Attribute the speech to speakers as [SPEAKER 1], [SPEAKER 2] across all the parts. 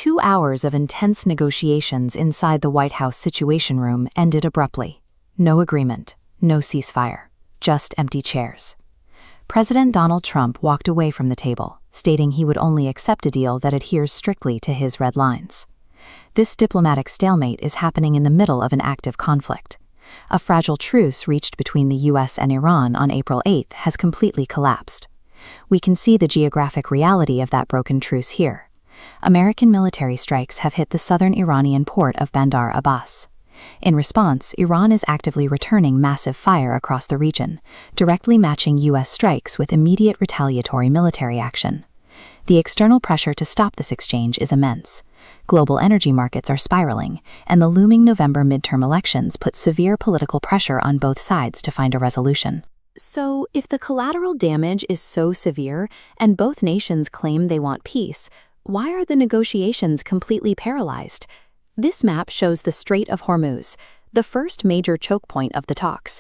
[SPEAKER 1] 2 hours of intense negotiations inside the White House Situation Room ended abruptly. No agreement, no ceasefire, just empty chairs. President Donald Trump walked away from the table, stating he would only accept a deal that adheres strictly to his red lines. This diplomatic stalemate is happening in the middle of an active conflict. A fragile truce reached between the U.S. and Iran on April 8 has completely collapsed. We can see the geographic reality of that broken truce here. American military strikes have hit the southern Iranian port of Bandar Abbas. In response, Iran is actively returning massive fire across the region, directly matching U.S. strikes with immediate retaliatory military action. The external pressure to stop this exchange is immense. Global energy markets are spiraling, and the looming November midterm elections put severe political pressure on both sides to find a resolution. So, if the collateral damage is so severe and both nations claim they want peace, why are the negotiations completely paralyzed? This map shows the Strait of Hormuz, the first major choke point of the talks.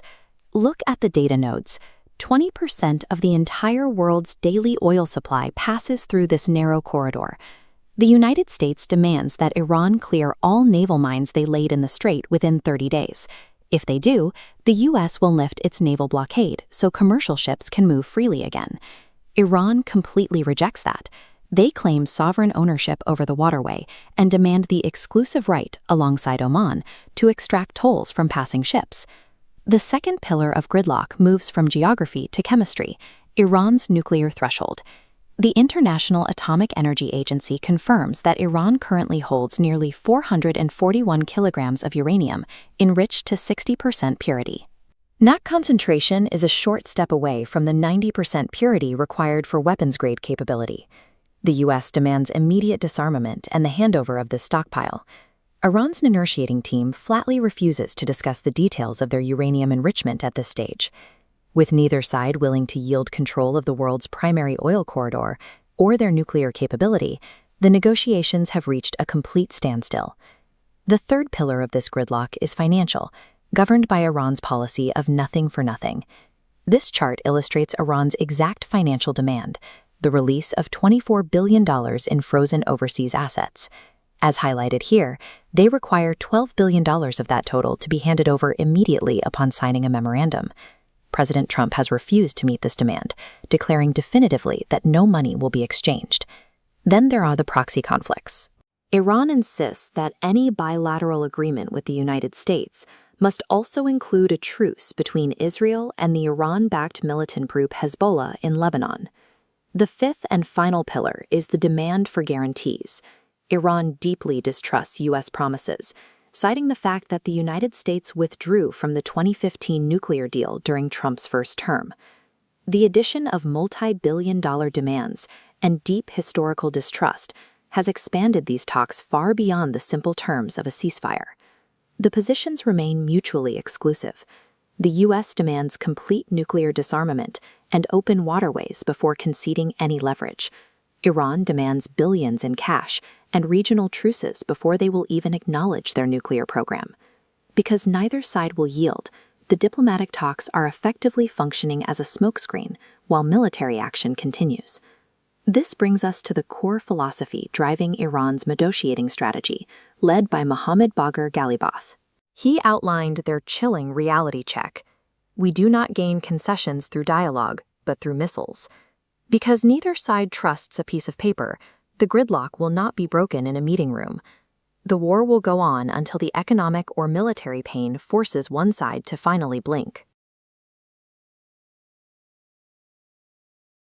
[SPEAKER 1] Look at the data nodes. 20% of the entire world's daily oil supply passes through this narrow corridor. The United States demands that Iran clear all naval mines they laid in the strait within 30 days. If they do, the U.S. will lift its naval blockade so commercial ships can move freely again. Iran completely rejects that. They claim sovereign ownership over the waterway and demand the exclusive right, alongside Oman, to extract tolls from passing ships. The second pillar of gridlock moves from geography to chemistry, Iran's nuclear threshold. The International Atomic Energy Agency confirms that Iran currently holds nearly 441 kilograms of uranium, enriched to 60% purity. That concentration is a short step away from the 90% purity required for weapons-grade capability. The U.S. demands immediate disarmament and the handover of this stockpile. Iran's negotiating team flatly refuses to discuss the details of their uranium enrichment at this stage. With neither side willing to yield control of the world's primary oil corridor or their nuclear capability, the negotiations have reached a complete standstill. The third pillar of this gridlock is financial, governed by Iran's policy of nothing for nothing. This chart illustrates Iran's exact financial demand, the release of $24 billion in frozen overseas assets. As highlighted here, they require $12 billion of that total to be handed over immediately upon signing a memorandum. President Trump has refused to meet this demand, declaring definitively that no money will be exchanged. Then there are the proxy conflicts. Iran insists that any bilateral agreement with the United States must also include a truce between Israel and the Iran-backed militant group Hezbollah in Lebanon. The fifth and final pillar is the demand for guarantees. Iran deeply distrusts U.S. promises, citing the fact that the United States withdrew from the 2015 nuclear deal during Trump's first term. The addition of multi-billion-dollar demands and deep historical distrust has expanded these talks far beyond the simple terms of a ceasefire. The positions remain mutually exclusive. The U.S. demands complete nuclear disarmament and open waterways before conceding any leverage. Iran demands billions in cash and regional truces before they will even acknowledge their nuclear program. Because neither side will yield, the diplomatic talks are effectively functioning as a smokescreen while military action continues. This brings us to the core philosophy driving Iran's negotiating strategy, led by Mohammad Bagher Ghalibaf. He outlined their chilling reality check. We do not gain concessions through dialogue, but through missiles. Because neither side trusts a piece of paper, the gridlock will not be broken in a meeting room. The war will go on until the economic or military pain forces one side to finally blink.